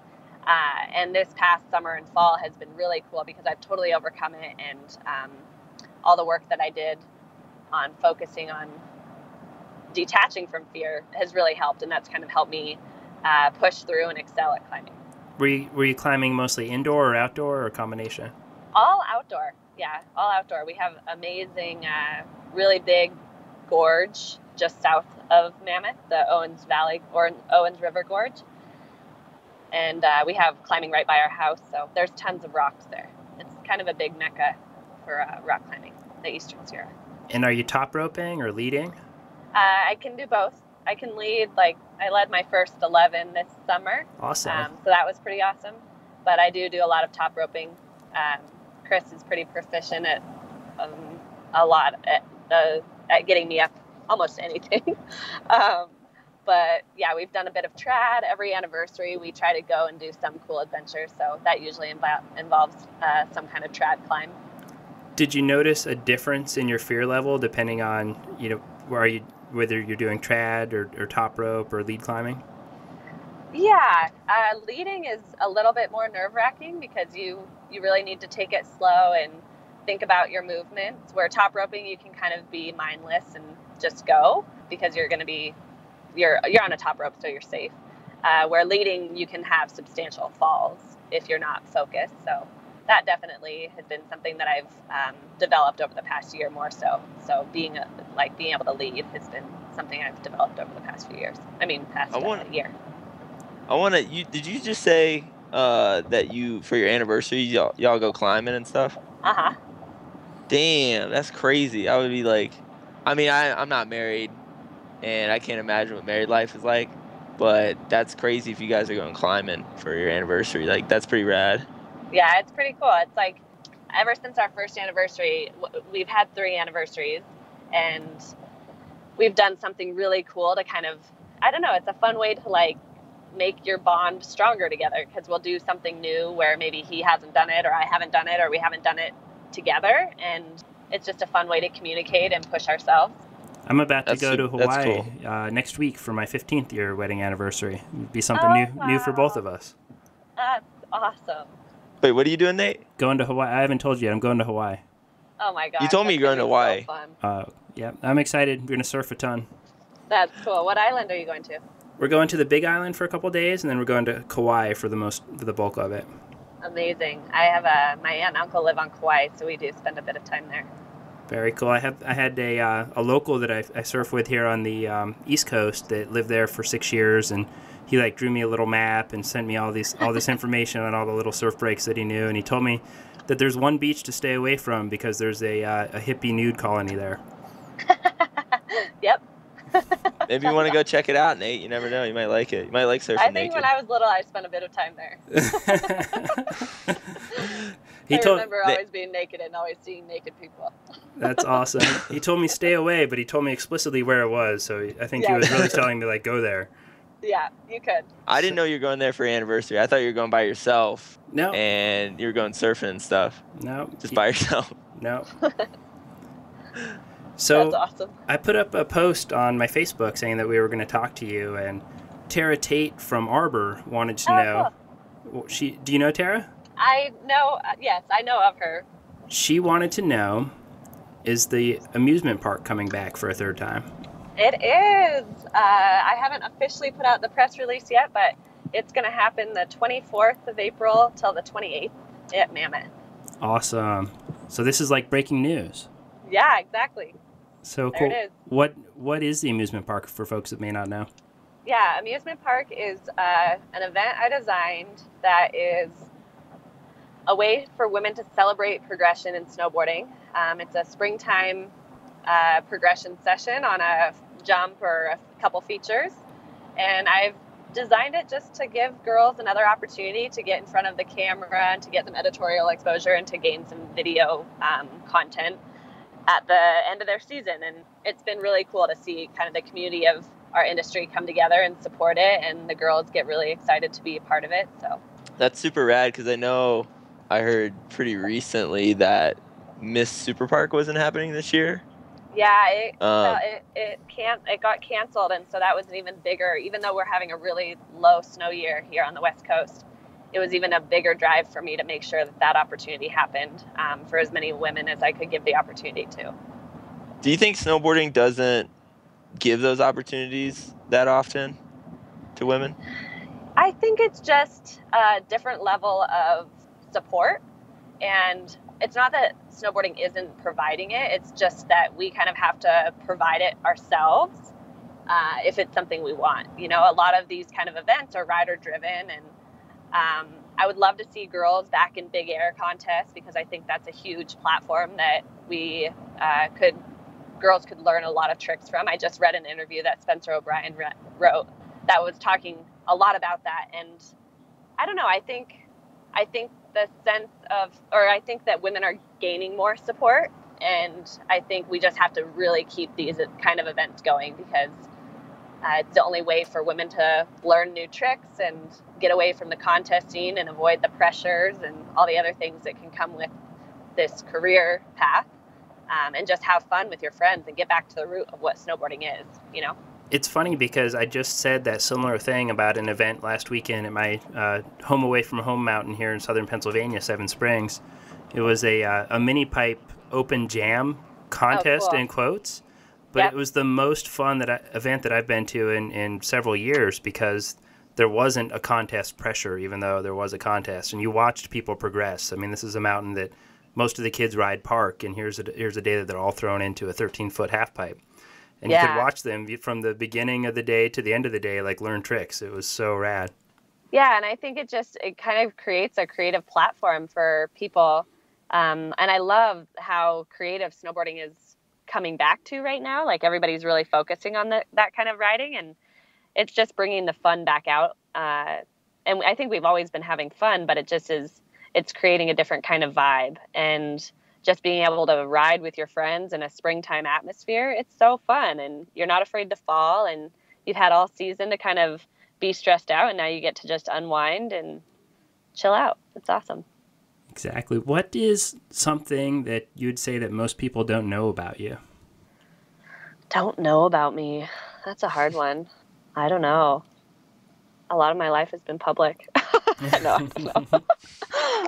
And this past summer and fall has been really cool because I've totally overcome it, and all the work that I did on focusing on detaching from fear has really helped, and that's kind of helped me push through and excel at climbing. Were you climbing mostly indoor or outdoor or a combination? All outdoor. Yeah, all outdoor. We have amazing, really big gorge just south of Mammoth, the Owens River Gorge. And we have climbing right by our house, so there's tons of rocks there. It's kind of a big mecca for rock climbing, the Eastern Sierra. And are you top roping or leading? I can do both. I can lead, like I led my first 11 this summer. Awesome. So that was pretty awesome. But I do a lot of top roping. Chris is pretty proficient at a lot at getting me up almost anything. But yeah, we've done a bit of trad. Every anniversary, we try to go and do some cool adventure. So that usually involves some kind of trad climb. Did you notice a difference in your fear level depending on, whether you're doing trad or top rope or lead climbing? Yeah, leading is a little bit more nerve-wracking because you really need to take it slow and think about your movements. Where top roping, you can kind of be mindless and just go because you're on a top rope, so you're safe. Where leading, you can have substantial falls if you're not focused. So that definitely has been something that I've developed over the past year more so. So being able to lead has been something I've developed over the past few years. Year. Did you just say that you, for your anniversary, y'all go climbing and stuff? Uh-huh. Damn, that's crazy. I would be like, I'm not married, and I can't imagine what married life is like, but that's crazy if you guys are going climbing for your anniversary. Like, that's pretty rad. Yeah, it's pretty cool. It's like, ever since our first anniversary, we've had 3 anniversaries, and we've done something really cool to kind of, I don't know, it's a fun way to like make your bond stronger together, because we'll do something new where maybe he hasn't done it or I haven't done it or we haven't done it together, and it's just a fun way to communicate and push ourselves. I'm about to go to Hawaii next week for my 15th year wedding anniversary. It'd be something new for both of us. That's awesome. Wait, what are you doing, Nate? Going to Hawaii. I haven't told you yet. I'm going to Hawaii. Oh my god! You told me you're going to Hawaii. So fun. Yeah, I'm excited. We're going to surf a ton. That's cool. What island are you going to? We're going to the Big Island for a couple of days, and then we're going to Kauai for the bulk of it. Amazing. I have my aunt and uncle live on Kauai, so we do spend a bit of time there. Very cool. I had a local that I surf with here on the East Coast that lived there for 6 years, and he like drew me a little map and sent me all this information on all the little surf breaks that he knew, and he told me that there's one beach to stay away from because there's a hippie nude colony there. Yep. Maybe you want to go check it out, Nate. You never know. You might like it. You might like surfing I think naked. when I was little, I spent a bit of time there. I remember always being naked and always seeing naked people. That's awesome. He told me stay away, but he told me explicitly where it was, so I think he was really telling me, like, go there. Yeah, you could. I didn't know you were going there for your anniversary. I thought you were going by yourself. No. And you were going surfing and stuff. No. Just by yourself. No. So that's awesome. I put up a post on my Facebook saying that we were going to talk to you, and Tara Tate from Arbor wanted to know. Cool. Do you know Tara? I know. Yes, I know of her. She wanted to know, is the amusement park coming back for a third time? It is. I haven't officially put out the press release yet, but it's going to happen the 24th of April till the 28th at Mammoth. Awesome. So this is like breaking news. Yeah, exactly. So cool. There it is. What is the amusement park for folks that may not know? Yeah, Amusement Park is an event I designed that is a way for women to celebrate progression in snowboarding. It's a springtime progression session on a jump or a couple features. And I've designed it just to give girls another opportunity to get in front of the camera and to get some editorial exposure and to gain some video content at the end of their season. And it's been really cool to see kind of the community of our industry come together and support it, and the girls get really excited to be a part of it. So that's super rad, because I know I heard pretty recently that Miss Super Park wasn't happening this year. Yeah, it got canceled, and so that was an even bigger, even though we're having a really low snow year here on the West Coast, it was even a bigger drive for me to make sure that opportunity happened for as many women as I could give the opportunity to. Do you think snowboarding doesn't give those opportunities that often to women? I think it's just a different level of support, and it's not that snowboarding isn't providing it, it's just that we kind of have to provide it ourselves if it's something we want. You know, a lot of these kind of events are rider driven, and I would love to see girls back in big air contests, because I think that's a huge platform that we girls could learn a lot of tricks from. I just read an interview that Spencer O'Brien wrote that was talking a lot about that. And I don't know, I think the sense of, or I think that women are gaining more support. And I think we just have to really keep these kind of events going, because it's the only way for women to learn new tricks and get away from the contest scene and avoid the pressures and all the other things that can come with this career path. And just have fun with your friends and get back to the root of what snowboarding is, you know? It's funny because I just said that similar thing about an event last weekend at my home away from home mountain here in southern Pennsylvania, Seven Springs. It was a mini pipe open jam contest, in quotes, but It was the most fun event that I've been to in several years, because there wasn't a contest pressure, even though there was a contest, and you watched people progress. I mean, this is a mountain that most of the kids ride park, and here's a day that they're all thrown into a 13-foot half pipe. And you could watch them from the beginning of the day to the end of the day, like, learn tricks. It was so rad. Yeah, and I think it kind of creates a creative platform for people. And I love how creative snowboarding is coming back to right now. Like, everybody's really focusing on that kind of riding, and it's just bringing the fun back out. And I think we've always been having fun, but it's creating a different kind of vibe. And just being able to ride with your friends in a springtime atmosphere, it's so fun, and you're not afraid to fall, and you've had all season to kind of be stressed out, and now you get to just unwind and chill out. It's awesome. Exactly. What is something that you'd say that most people don't know about you? Don't know about me? That's a hard one. I don't know. A lot of my life has been public. No, I don't know.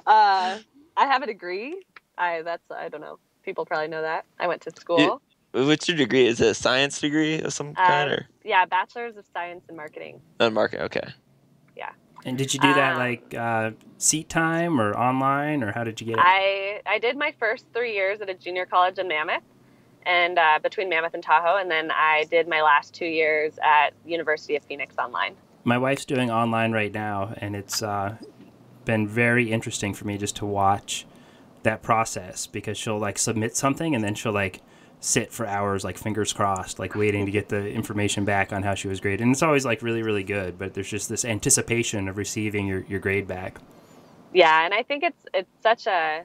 I have a degree. I don't know. People probably know that. I went to school. What's your degree? Is it a science degree of some kind? Or? Yeah, Bachelor's of Science in Marketing. Marketing, okay. Yeah. And did you do that like seat time or online, or how did you get it? I did my first 3 years at a junior college in Mammoth, and between Mammoth and Tahoe, and then I did my last 2 years at University of Phoenix online. My wife's doing online right now, and it's been very interesting for me just to watch that process, because she'll like submit something and then she'll like sit for hours, like fingers crossed, like waiting to get the information back on how she was graded. And it's always like really, really good, but there's just this anticipation of receiving your grade back. Yeah, and I think it's such a,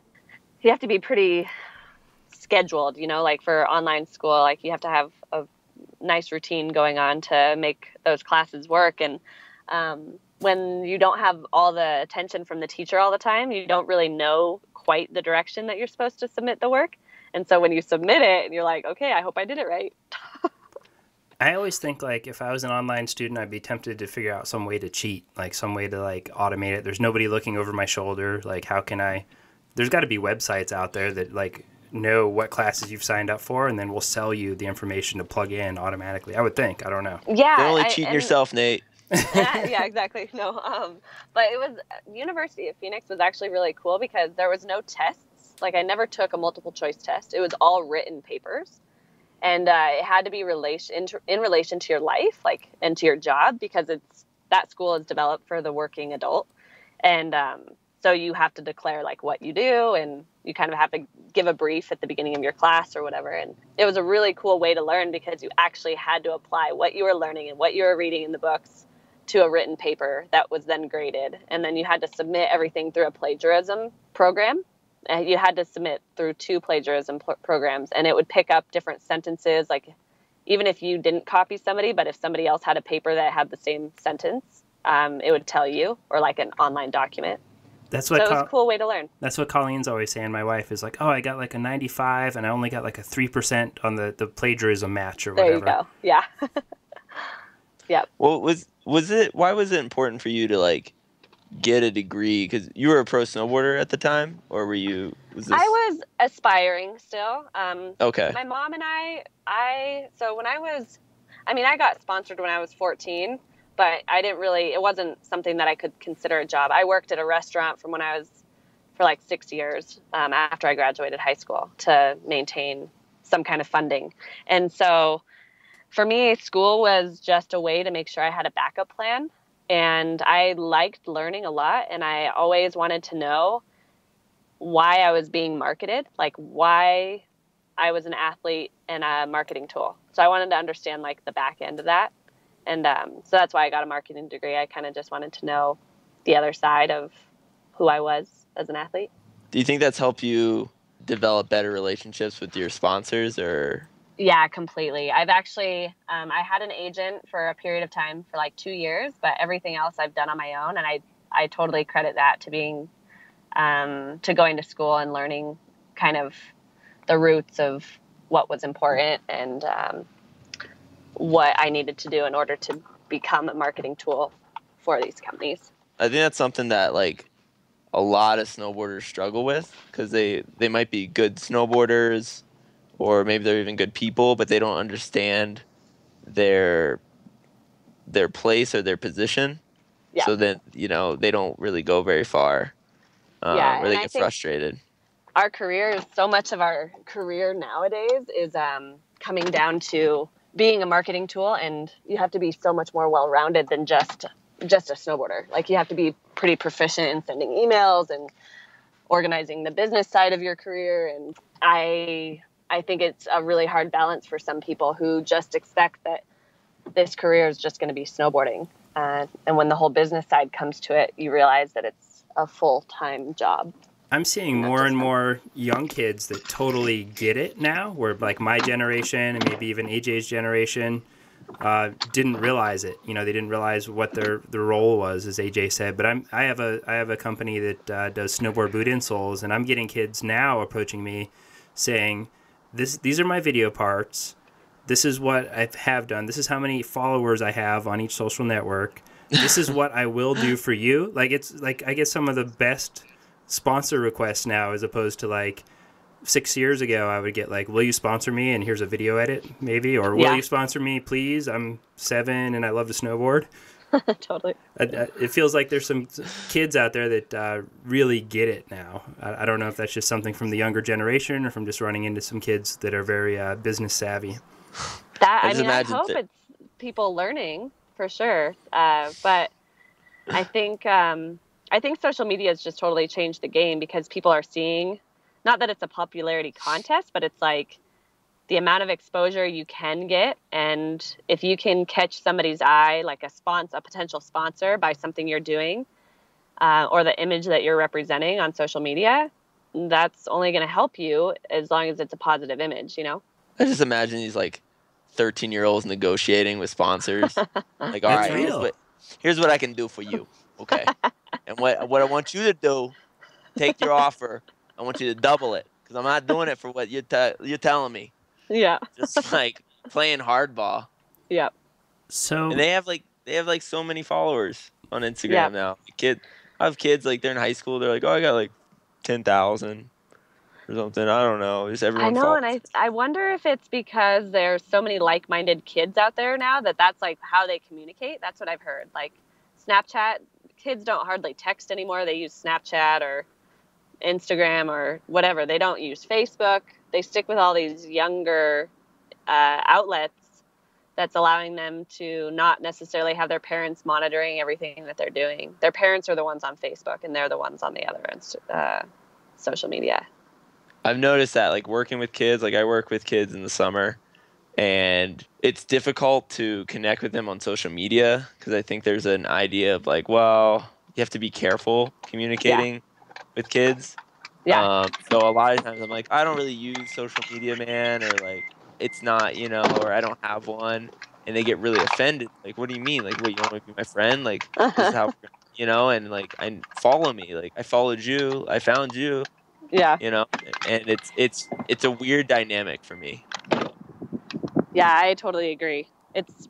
you have to be pretty scheduled, you know, like for online school, like you have to have a nice routine going on to make those classes work. And when you don't have all the attention from the teacher all the time, you don't really know quite the direction that you're supposed to submit the work. And so when you submit it and you're like, okay, I hope I did it right. I always think, like, if I was an online student, I'd be tempted to figure out some way to cheat, like some way to, like, automate it. There's nobody looking over my shoulder. Like, how can I... There's got to be websites out there that, like, know what classes you've signed up for, and then will sell you the information to plug in automatically. I would think. I don't know. Yeah. You're only cheating yourself, Nate. Yeah, exactly. No, but it was... University of Phoenix was actually really cool because there was no tests. Like, I never took a multiple choice test. It was all written papers. And it had to be in relation to your life, like, and to your job, because that school is developed for the working adult. And so you have to declare, like, what you do, and you kind of have to give a brief at the beginning of your class or whatever. And it was a really cool way to learn because you actually had to apply what you were learning and what you were reading in the books to a written paper that was then graded. And then you had to submit everything through a plagiarism program. You had to submit through 2 plagiarism programs, and it would pick up different sentences, like even if you didn't copy somebody, but if somebody else had a paper that had the same sentence, it would tell you, or like an online document. That's what so it was a cool way to learn. That's what Colleen's always saying. My wife is like, oh, I got like a 95, and I only got like a 3% on the plagiarism match or whatever. There you go. Yeah. Yep. Well, why was it important for you to, like, get a degree? Because you were a pro snowboarder at the time, or I was aspiring still. Okay. My mom and so when I got sponsored when I was 14, but it wasn't something that I could consider a job. I worked at a restaurant for like 6 years after I graduated high school to maintain some kind of funding. And so for me, school was just a way to make sure I had a backup plan. And I liked learning a lot, and I always wanted to know why I was being marketed, like why I was an athlete and a marketing tool. So I wanted to understand, like, the back end of that. And so that's why I got a marketing degree. I kind of just wanted to know the other side of who I was as an athlete. Do you think that's helped you develop better relationships with your sponsors, or... Yeah, completely. I've actually, I had an agent for a period of time for like 2 years, but everything else I've done on my own. And I totally credit that to being, to going to school and learning kind of the roots of what was important and what I needed to do in order to become a marketing tool for these companies. I think that's something that, like, a lot of snowboarders struggle with, because they might be good snowboarders, or maybe they're even good people, but they don't understand their place or their position. Yeah. So then, they don't really go very far. Or they get frustrated. Our careers, so much of our career nowadays is coming down to being a marketing tool, and you have to be so much more well-rounded than just a snowboarder. Like, you have to be pretty proficient in sending emails and organizing the business side of your career. And I think it's a really hard balance for some people who just expect that this career is just going to be snowboarding. And when the whole business side comes to it, you realize that it's a full-time job. I'm seeing more and more young kids that totally get it now, where, like, my generation and maybe even AJ's generation didn't realize it. They didn't realize what their role was, as AJ said. But I have a company that does snowboard boot insoles, and I'm getting kids now approaching me saying, these are my video parts. This is what I have done. This is how many followers I have on each social network. This is what I will do for you. Like, it's like I get some of the best sponsor requests now, as opposed to, like, 6 years ago I would get, like, will you sponsor me, and here's a video edit maybe, or will you sponsor me, please, I'm 7 and I love to snowboard. Totally. It feels like there's some kids out there that really get it now. I don't know if that's just something from the younger generation, or from just running into some kids that are very business savvy. I hope it's people learning, for sure. But I think social media has just totally changed the game, because people are seeing, not that it's a popularity contest, but it's like the amount of exposure you can get. And if you can catch somebody's eye, like a potential sponsor, by something you're doing, or the image that you're representing on social media, that's only going to help you as long as it's a positive image, you know? I just imagine these like 13-year-olds negotiating with sponsors. Like, all That's right, real. here's what I can do for you. Okay. And what I want you to do, take your offer. I want you to double it because I'm not doing it for what you're telling me. Yeah. Just like playing hardball. Yep. So And they have like so many followers on Instagram Yep. now. I have kids like they're in high school. They're like, oh, I got like 10,000 or something. I don't know. Just I everyone know, follows. and I wonder if it's because there's so many like-minded kids out there now that's like how they communicate. That's what I've heard. Like Snapchat, kids don't hardly text anymore. They use Snapchat or Instagram or whatever. They don't use Facebook. They stick with all these younger outlets that's allowing them to not necessarily have their parents monitoring everything that they're doing. Their parents are the ones on Facebook, and they're the ones on the other social media. I've noticed that, like working with kids, like I work with kids in the summer, and it's difficult to connect with them on social media because I think there's an idea of like, well, you have to be careful communicating with kids. Yeah. So a lot of times I'm like, I don't really use social media, man, or like it's not, or I don't have one, and they get really offended. Like, what do you mean? Like, what, you don't want to be my friend? Like, this is how, and like, and follow me. Like, I followed you, I found you, Yeah. and it's a weird dynamic for me. Yeah, I totally agree. It's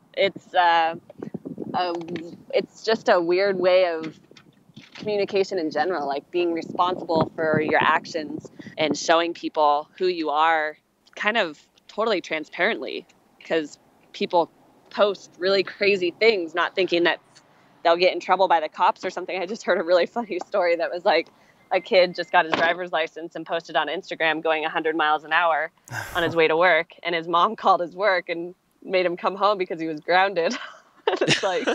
just a weird way of communication in general, like being responsible for your actions and showing people who you are kind of totally transparently, because people post really crazy things not thinking that they'll get in trouble by the cops or something. I just heard a really funny story that was like a kid just got his driver's license and posted on Instagram going 100 miles an hour on his way to work, and his mom called his work and made him come home because he was grounded. It's like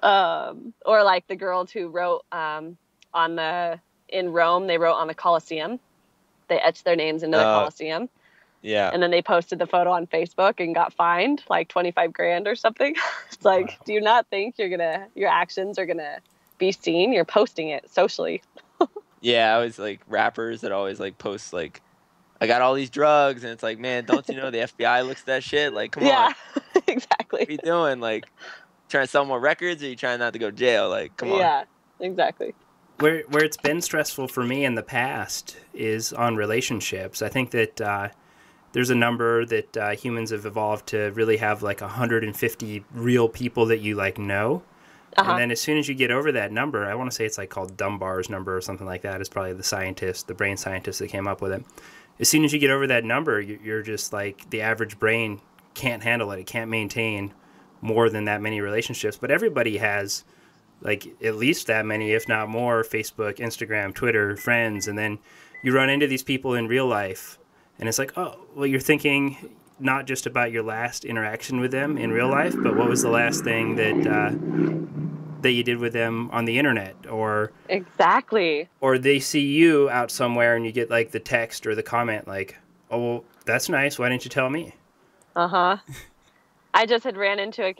or like the girls who wrote in Rome, they wrote on the Colosseum. They etched their names into the Colosseum. Yeah. And then they posted the photo on Facebook and got fined like 25 grand or something. It's like, wow. Do you not think your actions are gonna be seen? You're posting it socially. Yeah, I was like rappers that always like post like, I got all these drugs, and it's like, man, don't you know the FBI looks at that shit? Like, come on. Yeah, exactly. What are you doing? Like, trying to sell more records, or are you trying not to go to jail? Like, come on. Yeah, exactly. Where it's been stressful for me in the past is on relationships. I think that there's a number that humans have evolved to really have like 150 real people that you like know. Uh-huh. And then as soon as you get over that number, I want to say it's like called Dunbar's number or something like that. It's probably the brain scientist that came up with it. As soon as you get over that number, you're just like, the average brain can't handle it. It can't maintain more than that many relationships. But everybody has like at least that many, if not more, Facebook, Instagram, Twitter, friends. And then you run into these people in real life. And it's like, oh, well, you're thinking not just about your last interaction with them in real life, but what was the last thing that you did with them on the internet, or exactly, or they see you out somewhere and you get like the text or the comment like, oh, well, that's nice. Why didn't you tell me? I just ran into a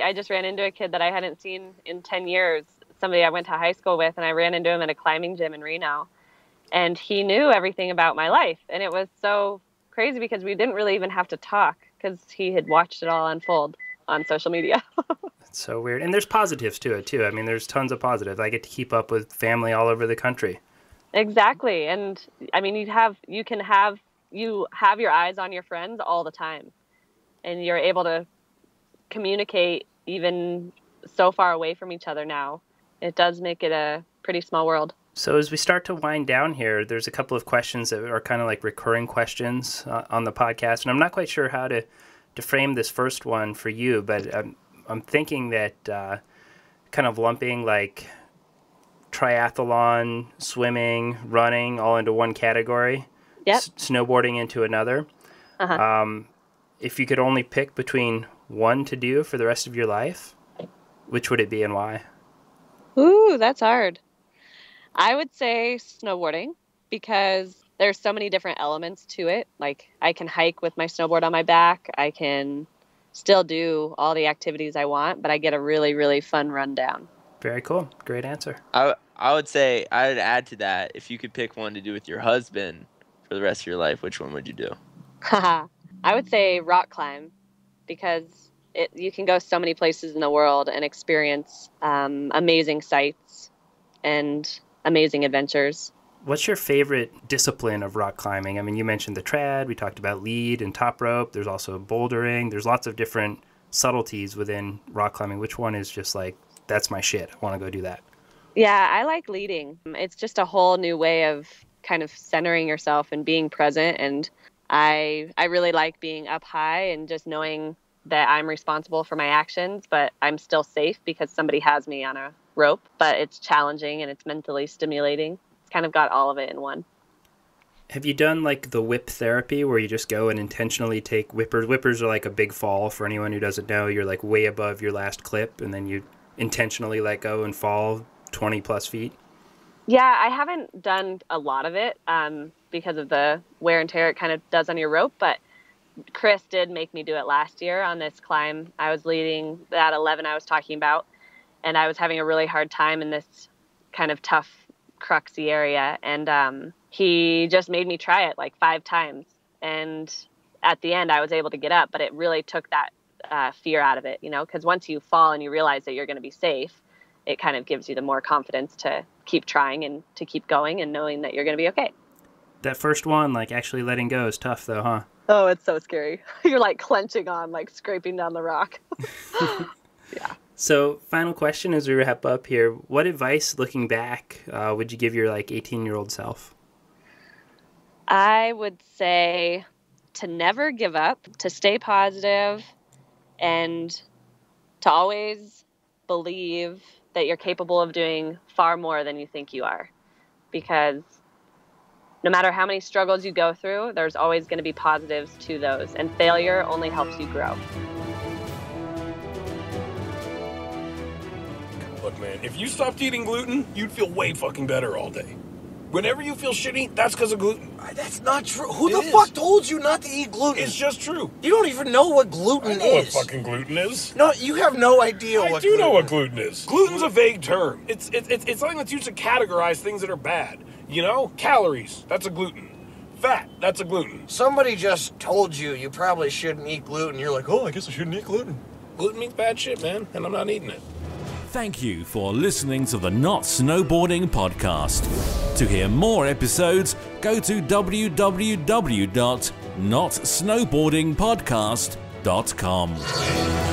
kid that I hadn't seen in 10 years. Somebody I went to high school with, and I ran into him at a climbing gym in Reno, and he knew everything about my life, and it was so crazy because we didn't really even have to talk because he had watched it all unfold on social media. It's so weird. And there's positives to it too. I mean, there's tons of positives. I get to keep up with family all over the country. Exactly. And I mean, you have your eyes on your friends all the time, and you're able to communicate even so far away from each other now. It does make it a pretty small world. So as we start to wind down here, there's a couple of questions that are kind of like recurring questions on the podcast. And I'm not quite sure how to frame this first one for you, but I'm thinking that kind of lumping like triathlon, swimming, running all into one category, snowboarding into another. If you could only pick between one to do for the rest of your life, which would it be and why? Ooh, that's hard. I would say snowboarding, because there's so many different elements to it. Like, I can hike with my snowboard on my back. I can still do all the activities I want, but I get a really, really fun rundown. Very cool. Great answer. I would say, I'd add to that, if you could pick one to do with your husband for the rest of your life, which one would you do? I would say rock climb, because you can go so many places in the world and experience amazing sights and amazing adventures. What's your favorite discipline of rock climbing? I mean, you mentioned the trad, we talked about lead and top rope, there's also bouldering, there's lots of different subtleties within rock climbing. Which one is just like, that's my shit, I want to go do that? Yeah, I like leading. It's just a whole new way of kind of centering yourself and being present. And I really like being up high and just knowing that I'm responsible for my actions, but I'm still safe because somebody has me on a rope. But it's challenging and it's mentally stimulating. It's kind of got all of it in one. Have you done like the whip therapy where you just go and intentionally take whippers? Whippers are like a big fall. For anyone who doesn't know, you're like way above your last clip and then you intentionally let go and fall 20 plus feet. Yeah, I haven't done a lot of it because of the wear and tear it kind of does on your rope, but Chris did make me do it last year on this climb. I was leading that 11 I was talking about, and I was having a really hard time in this kind of tough, cruxy area, and he just made me try it like 5 times, and at the end I was able to get up, but it really took that fear out of it, you know, because once you fall and you realize that you're going to be safe, it kind of gives you the more confidence to keep trying and to keep going and knowing that you're going to be okay. That first one, like actually letting go, is tough though, huh? Oh, it's so scary. You're like clenching on, like scraping down the rock. Yeah. So final question as we wrap up here. What advice, looking back, would you give your like 18-year-old self? I would say to never give up, to stay positive, and to always believe that you're capable of doing far more than you think you are. Because no matter how many struggles you go through, there's always going to be positives to those. And failure only helps you grow. Look, man, if you stopped eating gluten, you'd feel way fucking better all day. Whenever you feel shitty, that's because of gluten. That's not true. Who the fuck told you not to eat gluten? It's just true. You don't even know what gluten is. I know what fucking gluten is. No, you have no idea I do know what gluten is. Gluten's a vague term. It's something that's used to categorize things that are bad. You know, calories, that's a gluten. Fat, that's a gluten. Somebody just told you probably shouldn't eat gluten. You're like, oh, I guess I shouldn't eat gluten. Gluten means bad shit, man, and I'm not eating it. Thank you for listening to the Not Snowboarding Podcast. To hear more episodes, go to www.notsnowboardingpodcast.com.